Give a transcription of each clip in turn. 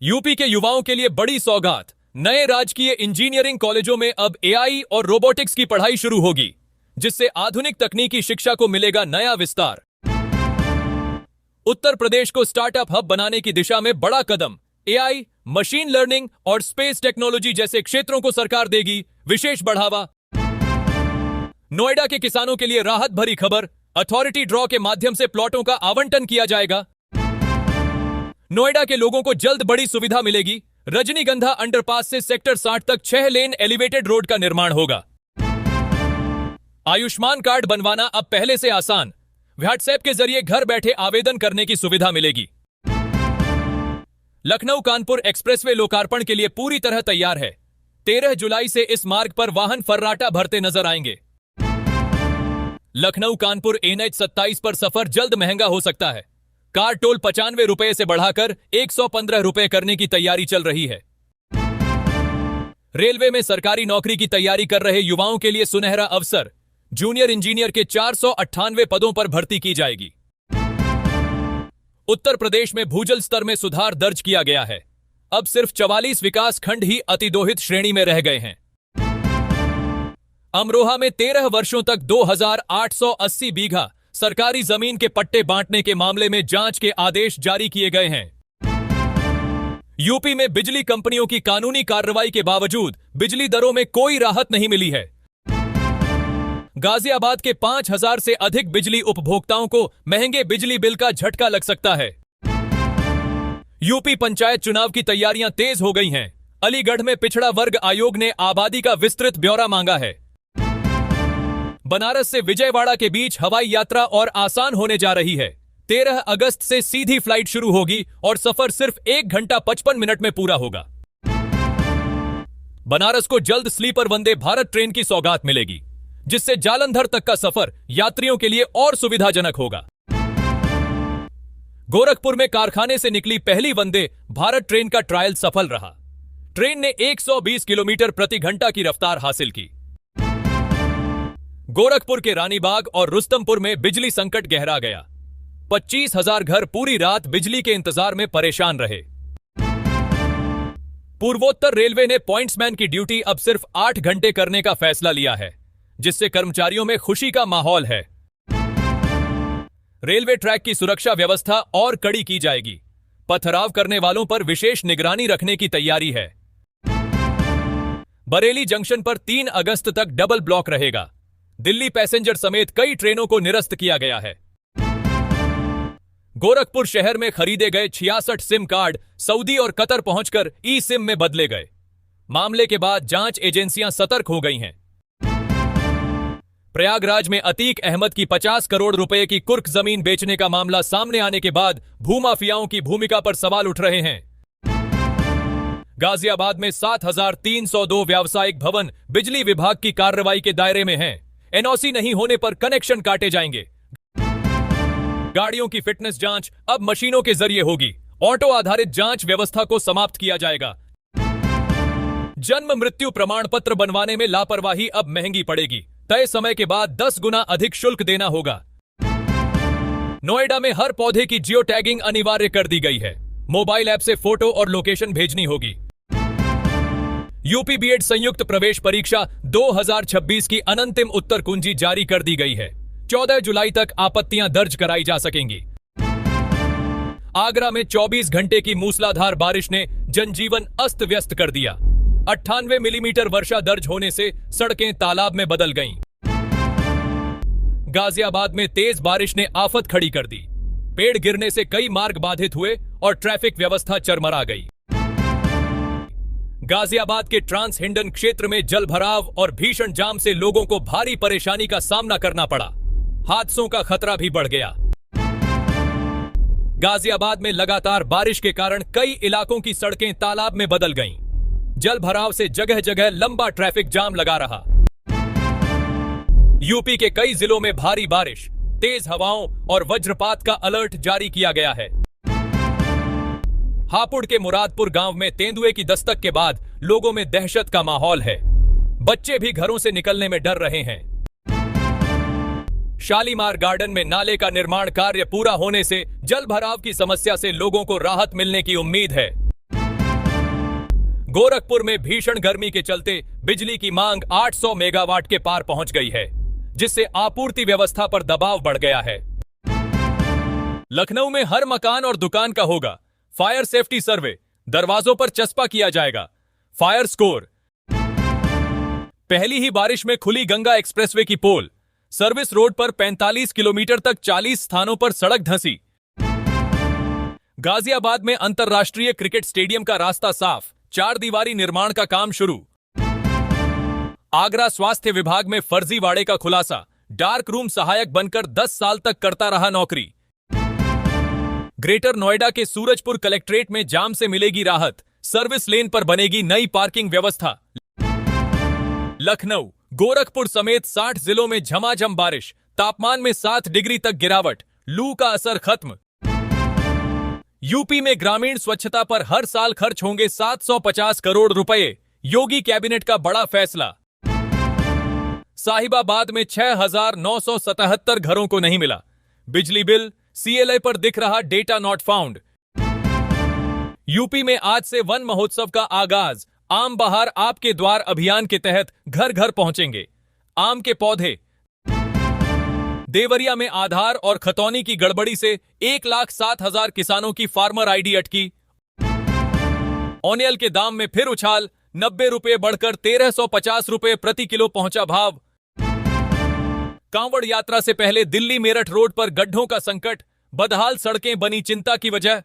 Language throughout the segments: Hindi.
यूपी के युवाओं के लिए बड़ी सौगात। नए राजकीय इंजीनियरिंग कॉलेजों में अब एआई और रोबोटिक्स की पढ़ाई शुरू होगी, जिससे आधुनिक तकनीकी शिक्षा को मिलेगा नया विस्तार। उत्तर प्रदेश को स्टार्टअप हब बनाने की दिशा में बड़ा कदम। एआई, मशीन लर्निंग और स्पेस टेक्नोलॉजी जैसे क्षेत्रों को सरकार देगी विशेष बढ़ावा। नोएडा के किसानों के लिए राहत भरी खबर। अथॉरिटी ड्रॉ के माध्यम से प्लॉटों का आवंटन किया जाएगा। नोएडा के लोगों को जल्द बड़ी सुविधा मिलेगी। रजनीगंधा अंडरपास से सेक्टर 60 तक 6 लेन एलिवेटेड रोड का निर्माण होगा। आयुष्मान कार्ड बनवाना अब पहले से आसान। व्हाट्सएप के जरिए घर बैठे आवेदन करने की सुविधा मिलेगी। लखनऊ कानपुर एक्सप्रेसवे लोकार्पण के लिए पूरी तरह तैयार है। 13 जुलाई से इस मार्ग पर वाहन फर्राटा भरते नजर आएंगे। लखनऊ कानपुर NH 27 पर सफर जल्द महंगा हो सकता है। कार टोल 95 रुपए से बढ़ाकर 115 रुपए करने की तैयारी चल रही है। रेलवे में सरकारी नौकरी की तैयारी कर रहे युवाओं के लिए सुनहरा अवसर। जूनियर इंजीनियर के 498 पदों पर भर्ती की जाएगी। उत्तर प्रदेश में भूजल स्तर में सुधार दर्ज किया गया है। अब सिर्फ 44 विकास खंड ही अतिदोहित श्रेणी में रह गए हैं। अमरोहा में 13 वर्षों तक 2880 बीघा सरकारी जमीन के पट्टे बांटने के मामले में जांच के आदेश जारी किए गए हैं। यूपी में बिजली कंपनियों की कानूनी कार्रवाई के बावजूद बिजली दरों में कोई राहत नहीं मिली है। गाजियाबाद के 5000 से अधिक बिजली उपभोक्ताओं को महंगे बिजली बिल का झटका लग सकता है। यूपी पंचायत चुनाव की तैयारियां तेज हो गई हैं। अलीगढ़ में पिछड़ा वर्ग आयोग ने आबादी का विस्तृत ब्यौरा मांगा है। बनारस से विजयवाड़ा के बीच हवाई यात्रा और आसान होने जा रही है। 13 अगस्त से सीधी फ्लाइट शुरू होगी और सफर सिर्फ 1 घंटा 55 मिनट में पूरा होगा। बनारस को जल्द स्लीपर वंदे भारत ट्रेन की सौगात मिलेगी, जिससे जालंधर तक का सफर यात्रियों के लिए और सुविधाजनक होगा। गोरखपुर में कारखाने से निकली पहली वंदे भारत ट्रेन का ट्रायल सफल रहा। ट्रेन ने 120 किलोमीटर प्रति घंटा की रफ्तार हासिल की। गोरखपुर के रानीबाग और रुस्तमपुर में बिजली संकट गहरा गया। 25,000 घर पूरी रात बिजली के इंतजार में परेशान रहे। पूर्वोत्तर रेलवे ने पॉइंट्समैन की ड्यूटी अब सिर्फ 8 घंटे करने का फैसला लिया है, जिससे कर्मचारियों में खुशी का माहौल है। रेलवे ट्रैक की सुरक्षा व्यवस्था और कड़ी की जाएगी। पथराव करने वालों पर विशेष निगरानी रखने की तैयारी है। बरेली जंक्शन पर 3 अगस्त तक डबल ब्लॉक रहेगा। दिल्ली पैसेंजर समेत कई ट्रेनों को निरस्त किया गया है। गोरखपुर शहर में खरीदे गए 66 सिम कार्ड सऊदी और कतर पहुंचकर ई सिम में बदले गए। मामले के बाद जांच एजेंसियां सतर्क हो गई हैं। प्रयागराज में अतीक अहमद की 50 करोड़ रुपए की कुर्क जमीन बेचने का मामला सामने आने के बाद भूमाफियाओं की भूमिका पर सवाल उठ रहे हैं। गाजियाबाद में 7302 व्यावसायिक भवन बिजली विभाग की कार्रवाई के दायरे में हैं। एनओसी नहीं होने पर कनेक्शन काटे जाएंगे। गाड़ियों की फिटनेस जांच अब मशीनों के जरिए होगी। ऑटो आधारित जांच व्यवस्था को समाप्त किया जाएगा। जन्म मृत्यु प्रमाण पत्र बनवाने में लापरवाही अब महंगी पड़ेगी। तय समय के बाद 10 गुना अधिक शुल्क देना होगा। नोएडा में हर पौधे की जियो टैगिंग अनिवार्य कर दी गई है। मोबाइल ऐप से फोटो और लोकेशन भेजनी होगी। यूपी बीएड संयुक्त प्रवेश परीक्षा 2026 की अनंतिम उत्तर कुंजी जारी कर दी गई है। 14 जुलाई तक आपत्तियां दर्ज कराई जा सकेंगी। आगरा में 24 घंटे की मूसलाधार बारिश ने जनजीवन अस्त व्यस्त कर दिया। 98 मिलीमीटर वर्षा दर्ज होने से सड़कें तालाब में बदल गईं। गाजियाबाद में तेज बारिश ने आफत खड़ी कर दी। पेड़ गिरने से कई मार्ग बाधित हुए और ट्रैफिक व्यवस्था चरमरा गई। गाजियाबाद के ट्रांस हिंडन क्षेत्र में जलभराव और भीषण जाम से लोगों को भारी परेशानी का सामना करना पड़ा। हादसों का खतरा भी बढ़ गया। गाजियाबाद में लगातार बारिश के कारण कई इलाकों की सड़कें तालाब में बदल गईं। जलभराव से जगह जगह लंबा ट्रैफिक जाम लगा रहा। यूपी के कई जिलों में भारी बारिश, तेज हवाओं और वज्रपात का अलर्ट जारी किया गया है। हापुड़ के मुरादपुर गांव में तेंदुए की दस्तक के बाद लोगों में दहशत का माहौल है। बच्चे भी घरों से निकलने में डर रहे हैं। शालीमार गार्डन में नाले का निर्माण कार्य पूरा होने से जल भराव की समस्या से लोगों को राहत मिलने की उम्मीद है। गोरखपुर में भीषण गर्मी के चलते बिजली की मांग 800 मेगावाट के पार पहुंच गई है, जिससे आपूर्ति व्यवस्था पर दबाव बढ़ गया है। लखनऊ में हर मकान और दुकान का होगा फायर सेफ्टी सर्वे, दरवाजों पर चस्पा किया जाएगा फायर स्कोर। पहली ही बारिश में खुली गंगा एक्सप्रेसवे की पोल, सर्विस रोड पर 45 किलोमीटर तक 40 स्थानों पर सड़क धंसी। गाजियाबाद में अंतरराष्ट्रीय क्रिकेट स्टेडियम का रास्ता साफ, 4 दीवारी निर्माण का काम शुरू। आगरा स्वास्थ्य विभाग में फर्जीवाड़े का खुलासा, डार्क रूम सहायक बनकर 10 साल तक करता रहा नौकरी। ग्रेटर नोएडा के सूरजपुर कलेक्ट्रेट में जाम से मिलेगी राहत, सर्विस लेन पर बनेगी नई पार्किंग व्यवस्था। लखनऊ, गोरखपुर समेत 60 जिलों में झमाझम बारिश, तापमान में 7 डिग्री तक गिरावट, लू का असर खत्म। यूपी में ग्रामीण स्वच्छता पर हर साल खर्च होंगे 750 करोड़ रुपए, योगी कैबिनेट का बड़ा फैसला। साहिबाबाद में 6,977 घरों को नहीं मिला बिजली बिल, सीएलए पर दिख रहा डेटा नॉट फाउंड। यूपी में आज से वन महोत्सव का आगाज, आम बहार आपके द्वार अभियान के तहत घर घर पहुंचेंगे आम के पौधे। देवरिया में आधार और खतौनी की गड़बड़ी से 1,07,000 किसानों की फार्मर आईडी अटकी। ऑनियल के दाम में फिर उछाल, 90 रुपए बढ़कर 1,350 रुपए प्रति किलो पहुंचा भाव। कांवड़ यात्रा से पहले दिल्ली मेरठ रोड पर गड्ढों का संकट, बदहाल सड़कें बनी चिंता की वजह।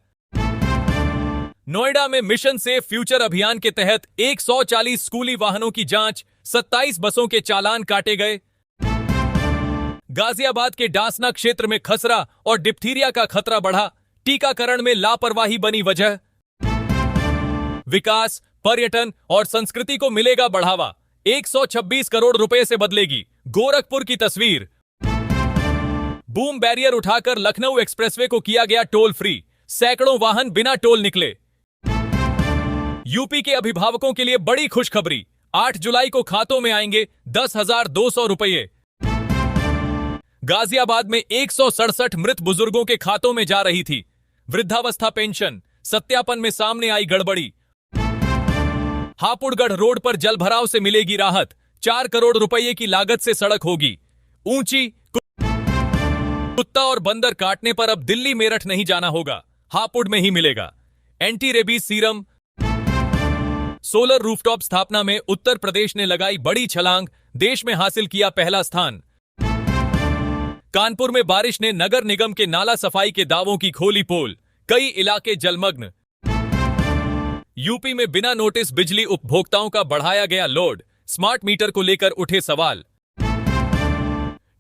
नोएडा में मिशन सेफ फ्यूचर अभियान के तहत 140 स्कूली वाहनों की जांच, 27 बसों के चालान काटे गए। गाजियाबाद के डासना क्षेत्र में खसरा और डिप्थीरिया का खतरा बढ़ा, टीकाकरण में लापरवाही बनी वजह। विकास, पर्यटन और संस्कृति को मिलेगा बढ़ावा, 126 करोड़ रुपए से बदलेगी गोरखपुर की तस्वीर। बूम बैरियर उठाकर लखनऊ एक्सप्रेसवे को किया गया टोल फ्री, सैकड़ों वाहन बिना टोल निकले। यूपी के अभिभावकों के लिए बड़ी खुशखबरी, 8 जुलाई को खातों में आएंगे 10,200 रुपये। गाजियाबाद में 167 मृत बुजुर्गों के खातों में जा रही थी वृद्धावस्था पेंशन, सत्यापन में सामने आई गड़बड़ी। हापुड़गढ़ रोड पर जलभराव से मिलेगी राहत, 4 करोड़ रुपए की लागत से सड़क होगी ऊंची। कुत्ता और बंदर काटने पर अब दिल्ली मेरठ नहीं जाना होगा, हापुड़ में ही मिलेगा anti rabies serum. Solar rooftop स्थापना में उत्तर प्रदेश ने लगाई बड़ी छलांग, देश में हासिल किया पहला स्थान। कानपुर में बारिश ने नगर निगम के नाला सफाई के दावों की खोली पोल, कई इलाके जलमग्न। यूपी में बिना नोटिस बिजली उपभोक्ताओं का बढ़ाया गया लोड, स्मार्ट मीटर को लेकर उठे सवाल।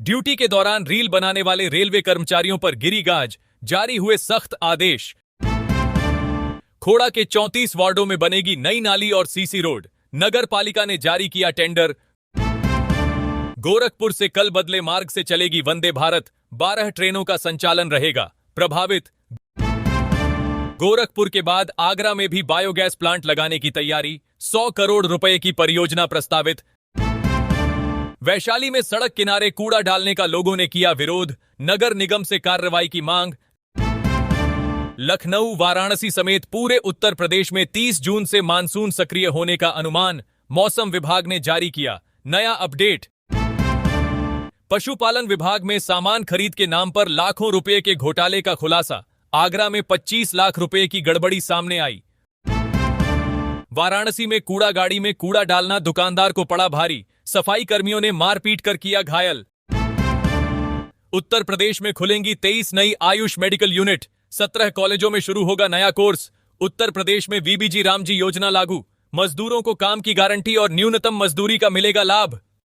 ड्यूटी के दौरान रील बनाने वाले रेलवे कर्मचारियों पर गिरी गाज, जारी हुए सख्त आदेश। खोड़ा के 34 वार्डों में बनेगी नई नाली और सीसी रोड, नगर पालिका ने जारी किया टेंडर। गोरखपुर से कल बदले मार्ग से चलेगी वंदे भारत, 12 ट्रेनों का संचालन रहेगा प्रभावित। गोरखपुर के बाद आगरा में भी बायोगैस प्लांट लगाने की तैयारी, 100 करोड़ रुपए की परियोजना प्रस्तावित। वैशाली में सड़क किनारे कूड़ा डालने का लोगों ने किया विरोध, नगर निगम से कार्रवाई की मांग। लखनऊ, वाराणसी समेत पूरे उत्तर प्रदेश में 30 जून से मानसून सक्रिय होने का अनुमान, मौसम विभाग ने जारी किया नया अपडेट। पशुपालन विभाग में सामान खरीद के नाम पर लाखों रुपए के घोटाले का खुलासा, आगरा में 25 लाख रुपए की गड़बड़ी सामने आई। वाराणसी में कूड़ा गाड़ी में कूड़ा डालना दुकानदार को पड़ा भारी, सफाई कर्मियों ने मारपीट कर किया घायल। उत्तर प्रदेश में खुलेंगी 23 नई आयुष मेडिकल यूनिट, 17 कॉलेजों में शुरू होगा नया कोर्स। उत्तर प्रदेश में वीबीजी रामजी योजना लागू, मजदूरों को काम की गारंटी और न्यूनतम मजदूरी का मिलेगा लाभ।